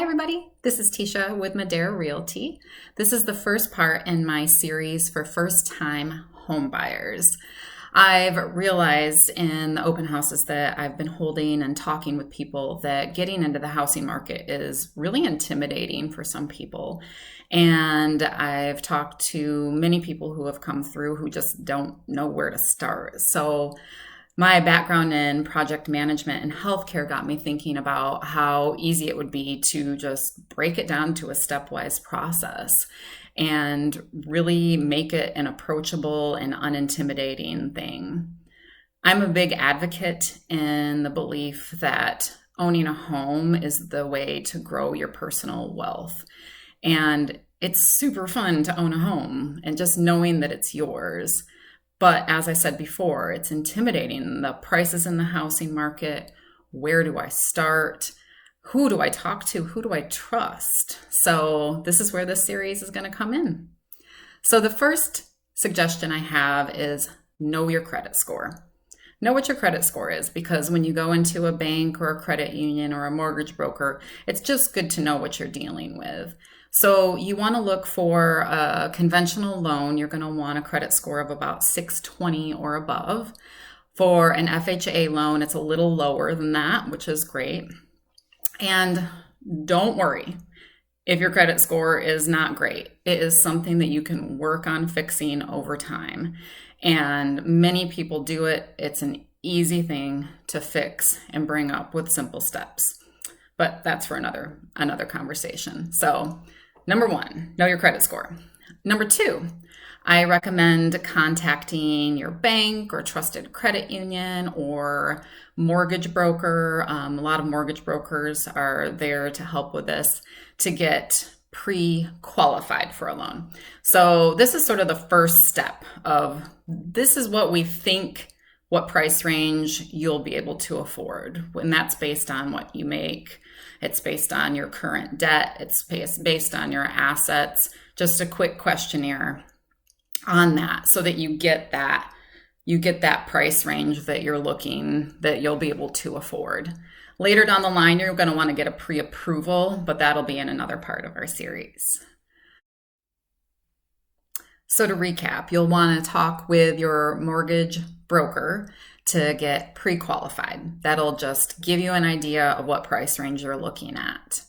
Hi, everybody. This is Teasha with Madera Realty. This is the first part in my series for first-time home buyers. I've realized in the open houses that I've been holding and talking with people that getting into the housing market is really intimidating for some people. And I've talked to many people who have come through who just don't know where to start. So my background in project management and healthcare got me thinking about how easy it would be to just break it down to a stepwise process and really make it an approachable and unintimidating thing. I'm a big advocate in the belief that owning a home is the way to grow your personal wealth. And it's super fun to own a home and just knowing that it's yours. But as I said before, it's intimidating. The prices in the housing market, where do I start? Who do I talk to? Who do I trust? So this is where this series is going to come in. So the first suggestion I have is know your credit score. Know what your credit score is, because when you go into a bank or a credit union or a mortgage broker, it's just good to know what you're dealing with. So you want to look for a conventional loan. You're going to want a credit score of about 620 or above. For an FHA loan, it's a little lower than that, which is great. And don't worry if your credit score is not great. It is something that you can work on fixing over time. And many people do it. It's an easy thing to fix and bring up with simple steps. But that's for another conversation. So number one, know your credit score. Number two, I recommend contacting your bank or trusted credit union or mortgage broker. A lot of mortgage brokers are there to help with this, to get pre-qualified for a loan. So this is sort of the first step of this is what we think, what price range you'll be able to afford. And that's based on what you make. It's based on your current debt. It's based on your assets. Just a quick questionnaire on that so that you get that price range that you're looking, that you'll be able to afford. Later down the line, you're going to want to get a pre-approval, but that'll be in another part of our series. So to recap, you'll want to talk with your mortgage broker to get pre-qualified. That'll just give you an idea of what price range you're looking at.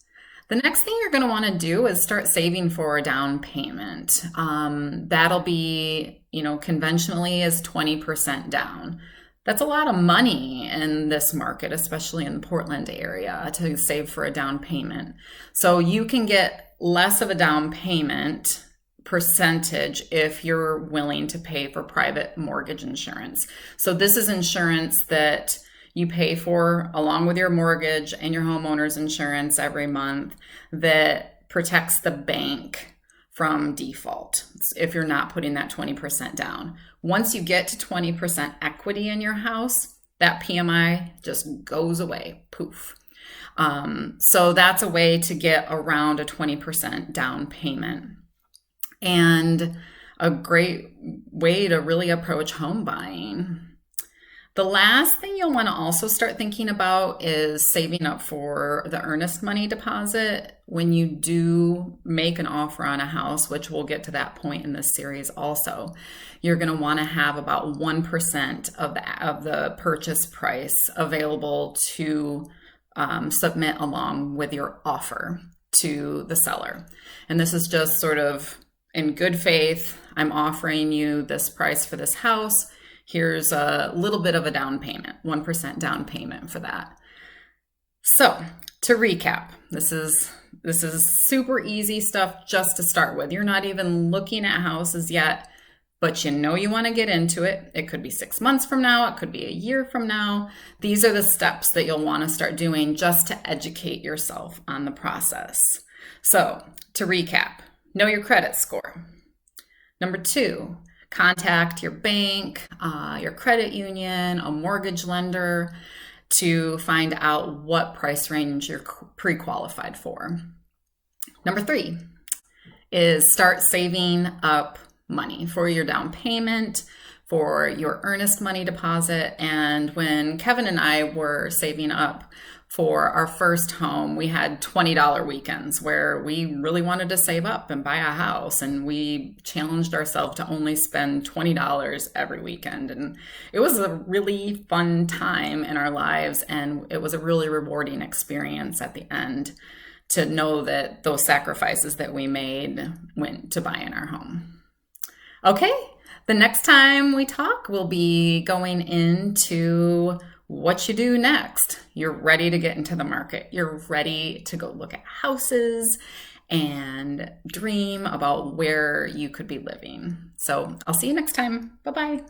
The next thing you're going to want to do is start saving for a down payment. That'll be, conventionally is 20% down. That's a lot of money in this market, especially in the Portland area, to save for a down payment. So you can get less of a down payment percentage if you're willing to pay for private mortgage insurance. So this is insurance that you pay for along with your mortgage and your homeowner's insurance every month that protects the bank from default if you're not putting that 20% down. Once you get to 20% equity in your house, that PMI just goes away, poof. So that's a way to get around a 20% down payment. And a great way to really approach home buying. The last thing you'll want to also start thinking about is saving up for the earnest money deposit when you do make an offer on a house, which we'll get to that point in this series also. You're going to want to have about 1% of the purchase price available to submit along with your offer to the seller. And this is just sort of in good faith. I'm offering you this price for this house. Here's a little bit of a down payment, 1% down payment for that. So to recap, this is super easy stuff just to start with. You're not even looking at houses yet, but you want to get into it. It could be 6 months from now. It could be a year from now. These are the steps that you'll want to start doing just to educate yourself on the process. So to recap, know your credit score. Number two, contact your bank, your credit union, a mortgage lender to find out what price range you're pre-qualified for. Number three is start saving up money for your down payment, for your earnest money deposit. And when Kevin and I were saving up for our first home, we had $20 weekends where we really wanted to save up and buy a house. And we challenged ourselves to only spend $20 every weekend. And it was a really fun time in our lives. And it was a really rewarding experience at the end to know that those sacrifices that we made went to buying our home. Okay, the next time we talk, we'll be going into what you do next. You're ready to get into the market. You're ready to go look at houses and dream about where you could be living. So I'll see you next time. Bye-bye.